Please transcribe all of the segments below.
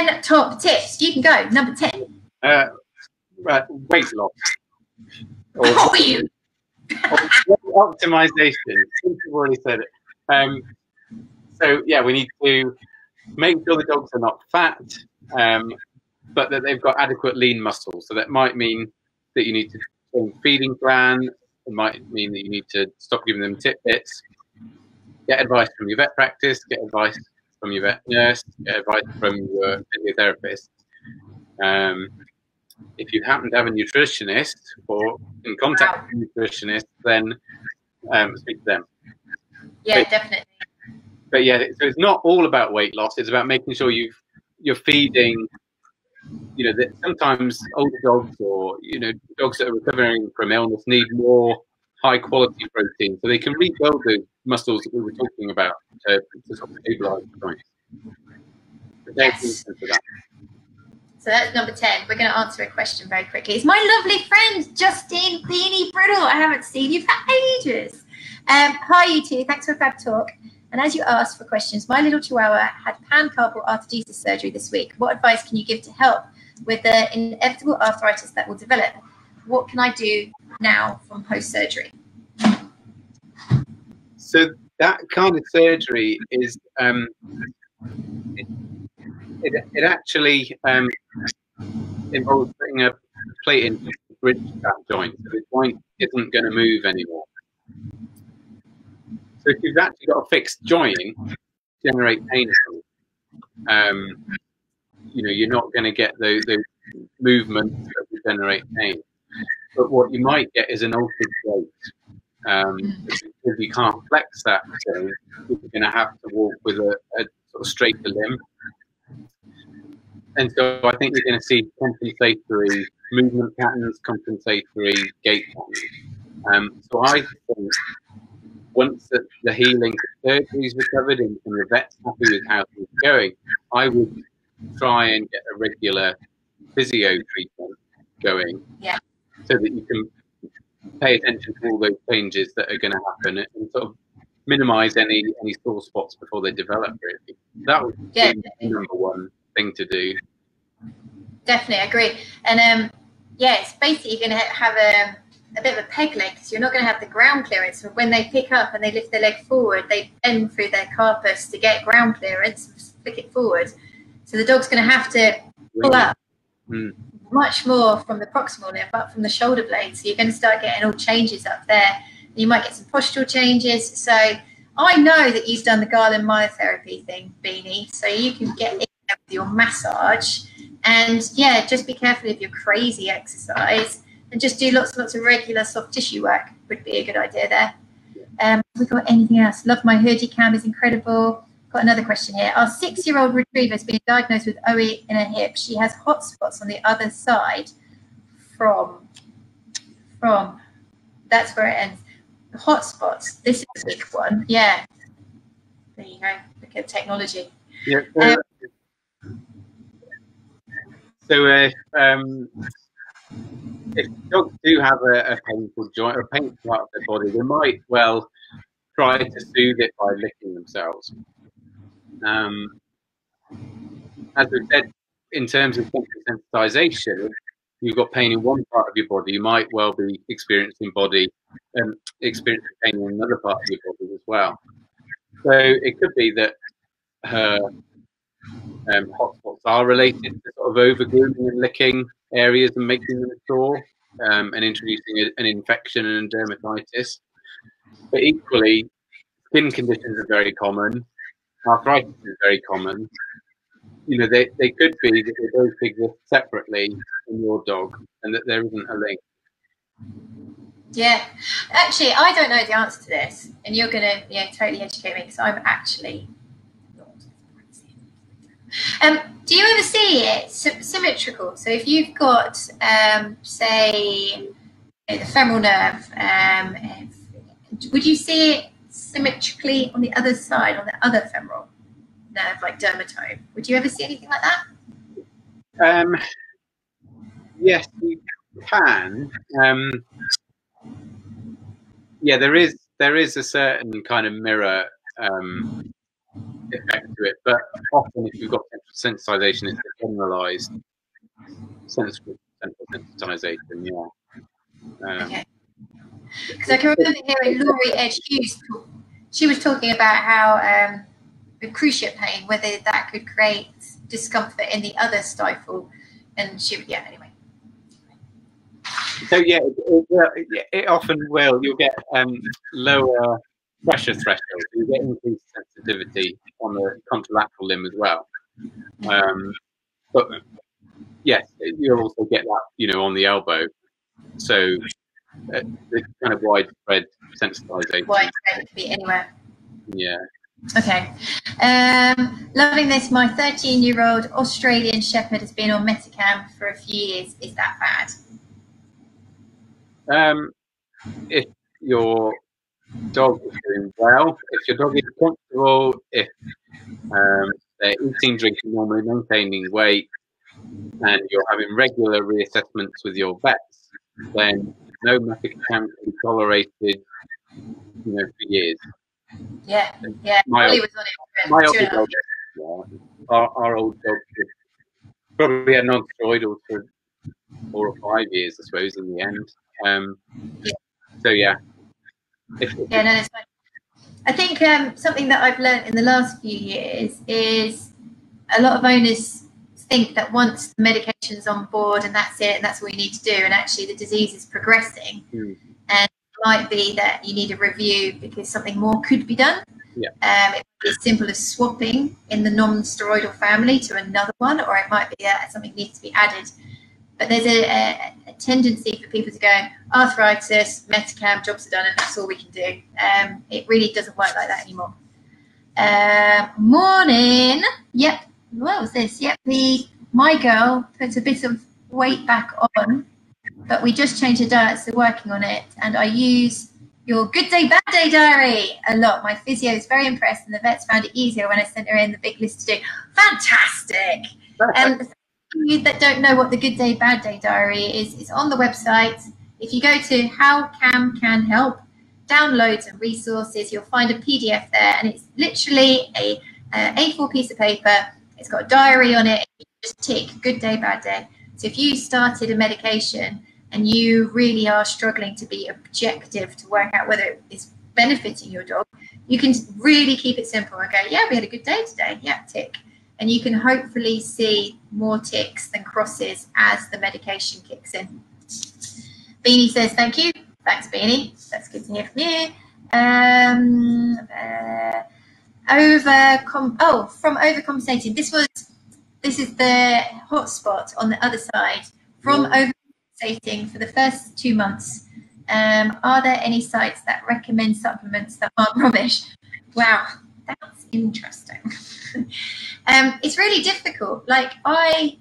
10 top tips. You can go. Number 10. Weight loss. Or you. Optimization. You've already said it. So yeah, we need to make sure the dogs are not fat, but that they've got adequate lean muscle. So that might mean that you need to change feeding plan. It might mean that you need to stop giving them tidbits. Get advice from your vet practice. Get advice from your vet nurse. Get advice from your physiotherapist. If you happen to have a nutritionist or in contact with a nutritionist, then speak to them. Yeah, definitely. But yeah, so it's not all about weight loss. It's about making sure you're feeding. You know, that sometimes older dogs or dogs that are recovering from illness need more high quality protein, so they can rebuild the muscles that we were talking about to sort of stabilize the joints. Yes. So that's number 10. We're going to answer a question very quickly. It's my lovely friend, Justine Beanie Brittle. I haven't seen you for ages. Hi, you two. Thanks for a fab talk. And as you asked for questions, my little chihuahua had pancarpal arthritis surgery this week. What advice can you give to help with the inevitable arthritis that will develop? What can I do now from post-surgery? So that kind of surgery is, it actually involves putting a plate in to bridge that joint. So the joint isn't going to move anymore. So if you've actually got a fixed joint, generate pain. You're not going to get those movements that will generate pain. But what you might get is an altered gait. Because you can't flex that joint, you're going to have to walk with a sort of straighter limb. And so I think you're going to see compensatory movement patterns, compensatory gait patterns. So I think once the healing surgery is recovered and the vet's happy with how things are going, I would try and get a regular physio treatment going, so that you can pay attention to all those changes that are going to happen and sort of minimize any sore spots before they develop. Really, that would be the number one thing to do. Definitely, I agree. And it's basically going to have a bit of a peg leg, because you're not going to have the ground clearance. So when they pick up and they lift their leg forward, they bend through their carpus to get ground clearance, flick it forward. So the dog's going to have to pull up much more from the proximal limb, up from the shoulder blade. So you're going to start getting all changes up there. You might get some postural changes. So I know that you've done the Garland myotherapy thing, Beanie, so you can get in there with your massage. And just be careful of your crazy exercise, and just do lots and lots of regular soft tissue work would be a good idea there. Have we got anything else? Love my hoodie cam, is incredible. Got another question here. Our 6-year-old retriever has been diagnosed with OE in her hip. She has hot spots on the other side from that's where it ends. The hot spots. This is a big one. Yeah. There you go. Look at technology. Yeah. If dogs do have a painful joint or a painful part of their body, they might well try to soothe it by licking themselves. As we said, in terms of sensitization, you've got pain in one part of your body, you might well be experiencing pain in another part of your body as well. So it could be that her hotspots are related to sort of over-grooming and licking areas and making them sore, and introducing an infection and dermatitis. But equally, skin conditions are very common. Arthritis is very common. They could be that they both exist separately in your dog, and that there isn't a link. Yeah, actually, I don't know the answer to this, and you're going to totally educate me, because I'm actually not. Do you ever see it symmetrical? So if you've got, say, the femoral nerve, would you see it symmetrically on the other side, on the other femoral nerve, like dermatome? Would you ever see anything like that? Yes, you can. There is a certain kind of mirror effect to it. But often, if you've got central sensitization, it's a generalized central sensitization. Yeah. Okay. Because I can remember hearing Laurie Edge Hughes talk. She was talking about how with cruciate pain, whether that could create discomfort in the other stifle, and yeah, anyway. So yeah, it often will. You'll get lower pressure thresholds. You get increased sensitivity on the contralateral limb as well. But yes, you'll also get that, on the elbow. So it's kind of widespread sensitization. Widespread, could be anywhere. Yeah. Okay. Loving this. My 13-year-old Australian Shepherd has been on Metacam for a few years. Is that bad? If your dog is doing well, if your dog is comfortable, if they're eating, drinking normally, maintaining weight, and you're having regular reassessments with your vets, then no Metacam can be tolerated, for years. Yeah, yeah. My old dog, our old dog probably had non-steroidals for 4 or 5 years, I suppose, in the end. So yeah. No, it's fine. I think something that I've learned in the last few years is a lot of owners think that once the medication's on board and that's it and that's all you need to do, and actually the disease is progressing, and it might be that you need a review because something more could be done. Yeah. It might be as simple as swapping in the non-steroidal family to another one, or it might be that something needs to be added. But there's a tendency for people to go, arthritis, Metacam, jobs are done, and that's all we can do. It really doesn't work like that anymore. Morning. Yep. What was this? Yep. My girl puts a bit of weight back on, but we just changed her diet, so working on it. And I use your good day, bad day diary a lot. My physio is very impressed, and the vets found it easier when I sent her in the big list to do. Fantastic. And you that don't know what the good day, bad day diary is, it's on the website. If you go to How Cam Can Help, downloads and resources, you'll find a PDF there, and it's literally a A4 piece of paper. It's got a diary on it. You just tick good day, bad day. So if you started a medication and you really are struggling to be objective to work out whether it is benefiting your dog, you can really keep it simple and go, yeah, we had a good day today. Yeah, tick. And you can hopefully see more ticks than crosses as the medication kicks in. Beanie says, thank you. Thanks, Beanie. That's good to hear from you. From overcompensating. This is the hotspot on the other side. From overcompensating for the first 2 months, are there any sites that recommend supplements that aren't rubbish? Wow, that's interesting. It's really difficult. Like, I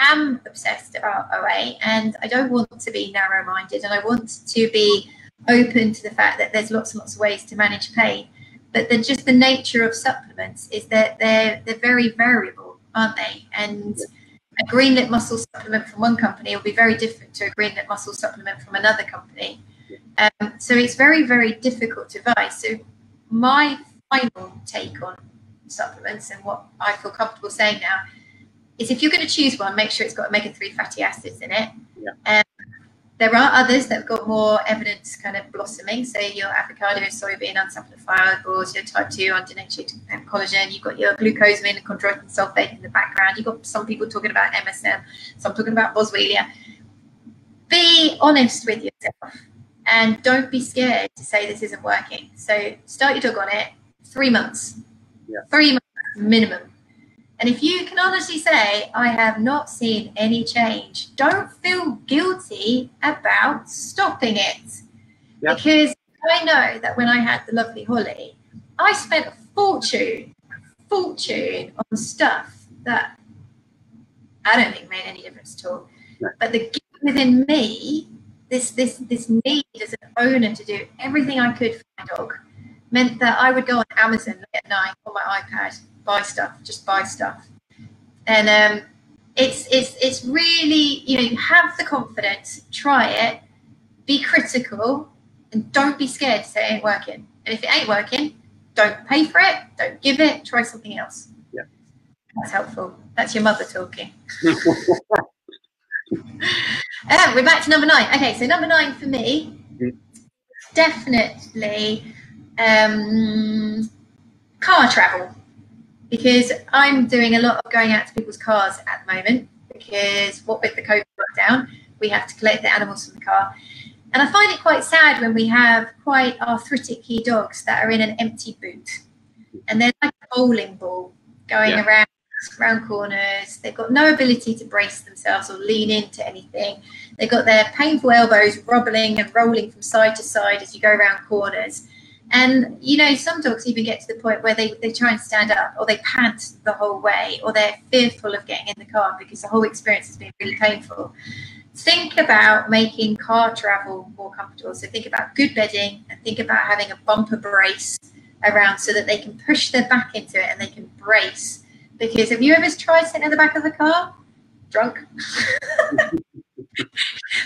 am obsessed about OA, and I don't want to be narrow-minded, and I want to be open to the fact that there's lots and lots of ways to manage pain. But just the nature of supplements is that they're very variable, aren't they? And a green lip muscle supplement from one company will be very different to a green lip muscle supplement from another company. So it's very, very difficult to advise. So my final take on supplements, and what I feel comfortable saying now, is if you're going to choose one, make sure it's got omega-3 fatty acids in it. There are others that have got more evidence kind of blossoming. So your avocado, soybean, unsupplied fibers, your type 2 undenatured collagen, you've got your glucosamine and chondroitin sulfate in the background. You've got some people talking about MSM, some talking about boswellia. Be honest with yourself and don't be scared to say this isn't working. So start your dog on it, 3 months. 3 months minimum. And if you can honestly say, I have not seen any change, don't feel guilty about stopping it. Because I know that when I had the lovely Holly, I spent a fortune on stuff that I don't think made any difference at all. But the gift within me, this need as an owner to do everything I could for my dog, meant that I would go on Amazon at night on my iPad, just buy stuff. And it's really, you have the confidence, try it, be critical, and don't be scared to say it ain't working. And if it ain't working, Don't pay for it, don't give it, try something else. Yeah. That's helpful. That's your mother talking. We're back to number 9. Okay, so number 9 for me, definitely car travel, because I'm doing a lot of going out to people's cars at the moment, because what with the COVID lockdown, we have to collect the animals from the car. And I find it quite sad when we have quite arthritic-y dogs that are in an empty boot. And they're like a bowling ball going around corners. They've got no ability to brace themselves or lean into anything. They've got their painful elbows wobbling and rolling from side to side as you go around corners. And, you know, some dogs even get to the point where they try and stand up, or they pant the whole way, or they're fearful of getting in the car because the whole experience has been really painful. Think about making car travel more comfortable. So think about good bedding, and think about having a bumper brace around so that they can push their back into it and they can brace. Because have you ever tried sitting in the back of the car? Drunk?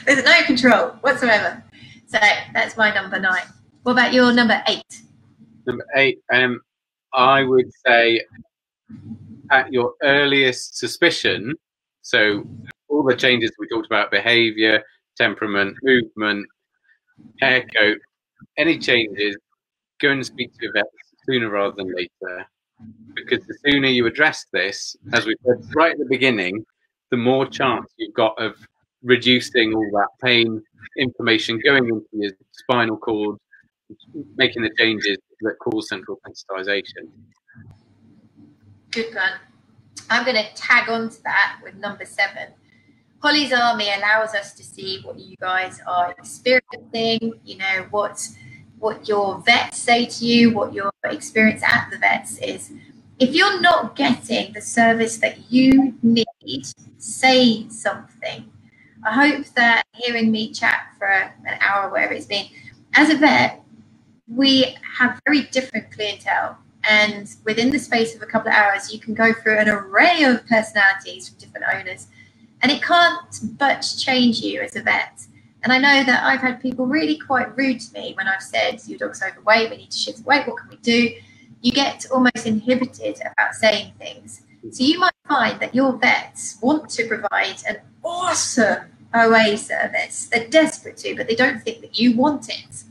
There's no control whatsoever. So that's my number 9. What about your number 8? Number 8, I would say at your earliest suspicion, so all the changes we talked about, behaviour, temperament, movement, hair coat, any changes, go and speak to your vet sooner rather than later. Because the sooner you address this, as we said right at the beginning, the more chance you've got of reducing all that pain, inflammation going into your spinal cord, making the changes that cause central sensitization. Good one. I'm going to tag on to that with number 7. Holly's Army allows us to see what you guys are experiencing, you know, what your vets say to you, what your experience at the vets is. If you're not getting the service that you need, say something. I hope that hearing me chat for an hour, wherever it's been, as a vet, we have very different clientele. And within the space of a couple of hours, you can go through an array of personalities from different owners. And it can't but change you as a vet. And I know that I've had people really quite rude to me when I've said, your dog's overweight, we need to shift weight, what can we do? You get almost inhibited about saying things. So you might find that your vets want to provide an awesome OA service. They're desperate to, but they don't think that you want it.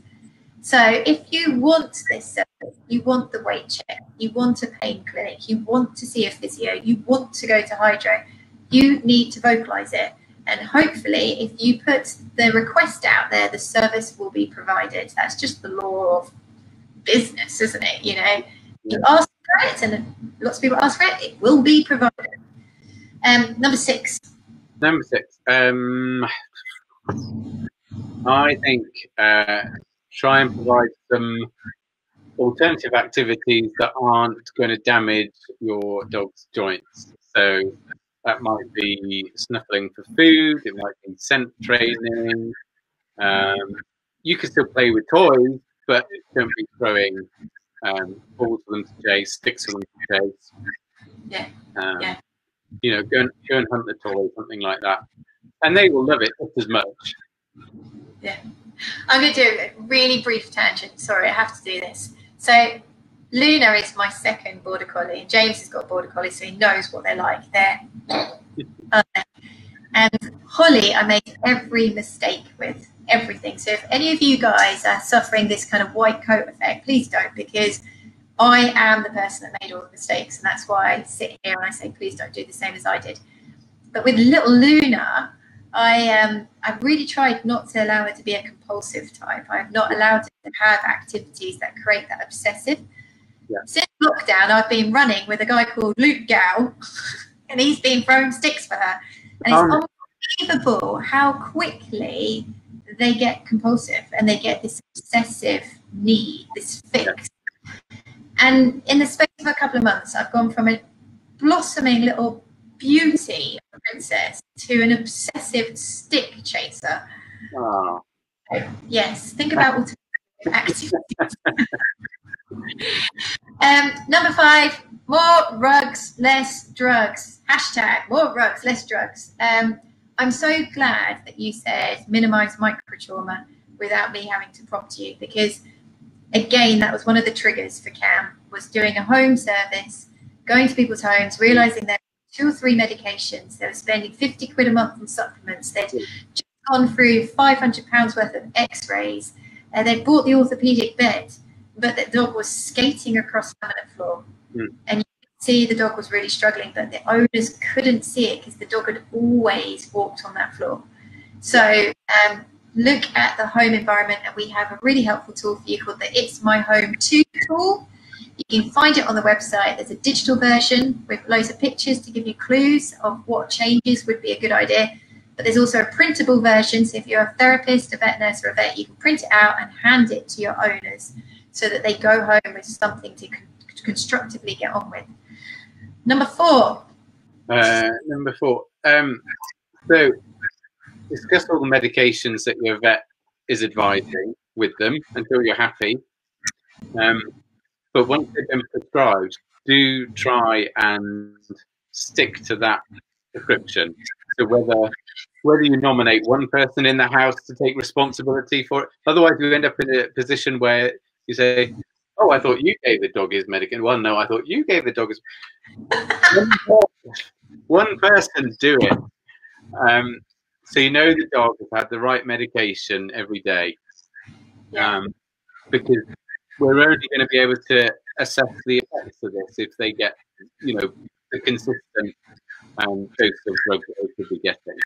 So if you want this service, you want the weight check, you want a pain clinic, you want to see a physio, you want to go to hydro, you need to vocalize it. And hopefully, if you put the request out there, the service will be provided. That's just the law of business, isn't it? You know, you ask for it, and lots of people ask for it, it will be provided. Number 6. Number 6. I think try and provide some alternative activities that aren't going to damage your dog's joints. So that might be snuffling for food, it might be scent training. You can still play with toys, but don't be throwing balls for them to chase, sticks for them to chase. Yeah. You know, go and hunt the toy, something like that. And they will love it just as much. Yeah. I'm going to do a really brief tangent. Sorry, I have to do this. So Luna is my second border collie. James has got a border collie, so he knows what they're like. They're and Holly, I make every mistake with everything. So if any of you guys are suffering this kind of white coat effect, please don't, because I am the person that made all the mistakes, and that's why I sit here and I say, please don't do the same as I did. But with little Luna, I've really tried not to allow her to be a compulsive type. I've not allowed her to have activities that create that obsessive. Yeah. Since lockdown, I've been running with a guy called Luke Gow, and he's been throwing sticks for her. And it's unbelievable how quickly they get compulsive and they get this obsessive need, this fix. And in the space of a couple of months, I've gone from a blossoming little beauty princess to an obsessive stick chaser. Oh. So, yes, think about alternative activities. Number 5, more rugs, less drugs. Hashtag more rugs, less drugs. I'm so glad that you said minimize microtrauma without me having to prompt you, because again, that was one of the triggers for Cam, was doing a home service, going to people's homes, realising they're 2 or 3 medications. They were spending 50 quid a month on supplements. They'd just gone through £500 worth of x-rays. They'd bought the orthopaedic bed, but the dog was skating across the laminate floor. And you could see the dog was really struggling, but the owners couldn't see it because the dog had always walked on that floor. So look at the home environment, and we have a really helpful tool for you called the It's My Home 2 tool. You can find it on the website. There's a digital version with loads of pictures to give you clues of what changes would be a good idea. But there's also a printable version. So if you're a therapist, a vet nurse, or a vet, you can print it out and hand it to your owners so that they go home with something to constructively get on with. Number 4. So discuss all the medications that your vet is advising with them until you're happy. But once they've been prescribed, do try and stick to that prescription. So whether you nominate one person in the house to take responsibility for it, otherwise you end up in a position where you say, "Oh, I thought you gave the dog his medication." Well, no, I thought you gave the dog his. One person do it. So you know the dog has had the right medication every day, because we're only going to be able to assess the effects of this if they get, the consistent dose of drug that they should be getting.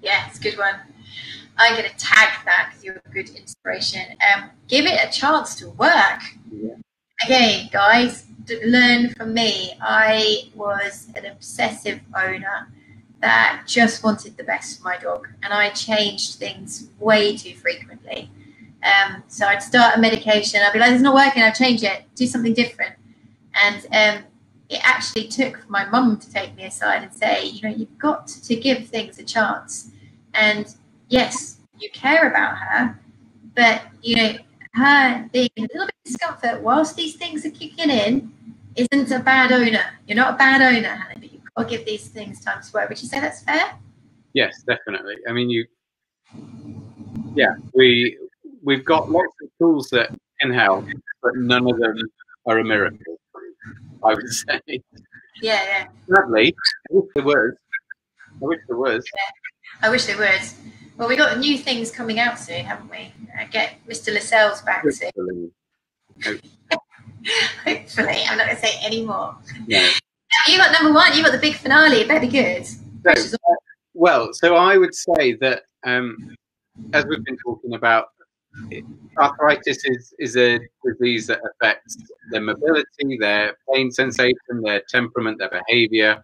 Yeah, it's a good one. I'm going to tag that because you're a good inspiration. Give it a chance to work. Yeah. Again, guys, learn from me. I was an obsessive owner that just wanted the best for my dog, and I changed things way too frequently. So I'd start a medication, I'd be like, "It's not working," I'd change it, do something different. And it actually took for my mum to take me aside and say, "You've got to give things a chance. And yes, you care about her, but her being a little bit of discomfort whilst these things are kicking in isn't a bad owner. You're not a bad owner, Hannah, but you've got to give these things time to work." Would you say that's fair? Yes, definitely. I mean, we've got lots of tools that can help, but none of them are a miracle, I would say. Yeah. Sadly, I wish there was. Yeah, I wish there was. Well, we got new things coming out soon, haven't we? Get Mr. Lascelles back soon. Hopefully. I'm not going to say any more. No. You got number 1. You got the big finale. It better be good. So I would say that, as we've been talking about, arthritis is a disease that affects their mobility, their pain sensation, their temperament, their behaviour,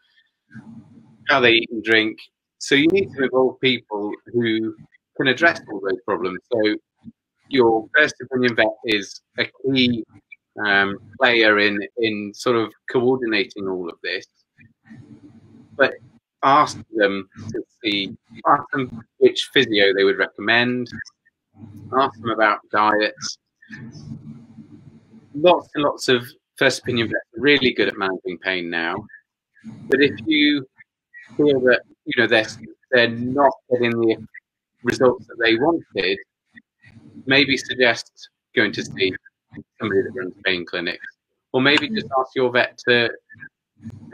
how they eat and drink. So you need to involve people who can address all those problems. So your first opinion vet is a key player in sort of coordinating all of this. But ask them which physio they would recommend. Ask them about diets. Lots and lots of first opinion vets are really good at managing pain now. But if you feel that they're not getting the results that they wanted, maybe suggest going to see somebody that runs pain clinics, or maybe just ask your vet to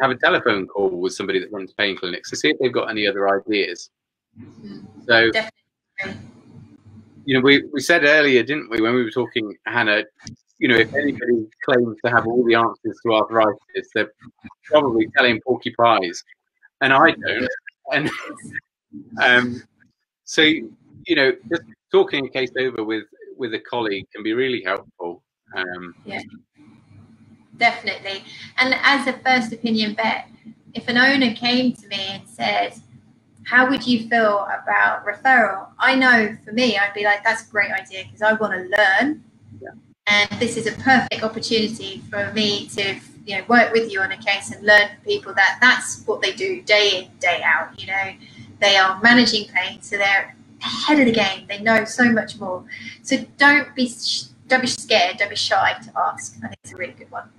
have a telephone call with somebody that runs pain clinics to see if they've got any other ideas. So, we said earlier, didn't we, when we were talking, Hannah, if anybody claims to have all the answers to arthritis, they're probably telling porcupines, and I don't. And so, just talking a case over with a colleague can be really helpful. Yeah, definitely. And as a first opinion vet, if an owner came to me and said, "How would you feel about referral?" I know for me, I'd be like, "That's a great idea because I want to learn." Yeah. And this is a perfect opportunity for me to work with you on a case and learn from people that's what they do day in, day out. They are managing pain, so they're ahead of the game. They know so much more. So don't be scared, don't be shy to ask. I think it's a really good one.